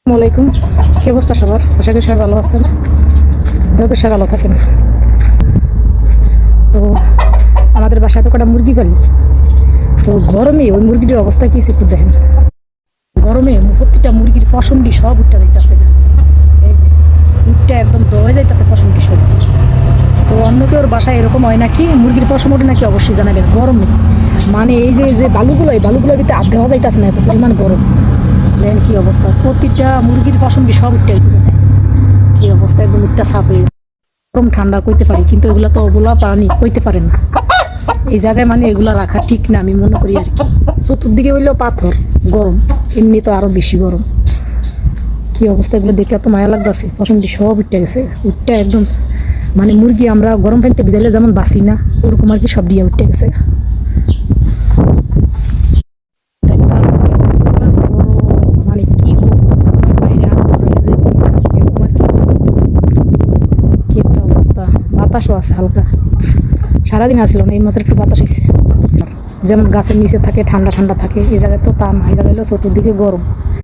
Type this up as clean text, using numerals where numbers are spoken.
আসসালামাইকুম। কি অবস্থা সবার? আশা করি সবাই ভালো আছেন, দয়া করে সবাই ভালো থাকেন। তো আমাদের বাসায় তো কটা মুরগি পালি। তো গরমে ওই মুরগিটির অবস্থা কি একটু দেখেন। গরমে প্রত্যেকটা মুরগির পশমটি সব উঠটা দিতেছে, এই যে উঠটা একদম দয়ে যাইতেছে পশমটি সব। তো অন্য কেউ বাসায় এরকম হয় নাকি মুরগির পশম ওঠে নাকি অবশ্যই জানাবেন। গরমে মানে এই যে যে বালুগুলোর ভিতরে আধ দেওয়া যাইতেছে না, এত পরিমাণ গরম। দেখেন কি অবস্থা, প্রত্যেকটা মুরগির পশমটি সব উঠতে গেছে। দেখেন কি অবস্থা, একদম উঠটা সাফ হয়ে গেছে। গরম ঠান্ডা কইতে পারি, কিন্তু এগুলো তো ওগুলা প্রাণী কইতে পারে না। এই জায়গায় মানে এগুলা রাখা ঠিক না আমি মনে করি আর কি। চতুর্দিকে হইলেও পাথর, গরম এমনি তো আরো বেশি গরম। কি অবস্থা, এগুলো দেখে এত মায়া লাগতেছে। পশমটি সব উঠতে গেছে, উঠটা একদম মানে মুরগি আমরা গরম পানিতে ভিজাইলে যেমন বাঁচি না, ওরকম আর কি সব দিয়ে উঠতে গেছে। মানে কি বাইরে এরকম আর কি একটা অবস্থা। বাতাসও আছে হালকা, সারাদিন আসলো না, এই মাত্র একটু বাতাস এসেছে। যেমন গাছের নিচে থাকে ঠান্ডা ঠান্ডা থাকে, এই জায়গায় তো তা না, এই জায়গায় হলো চতুর্দিকে গরম।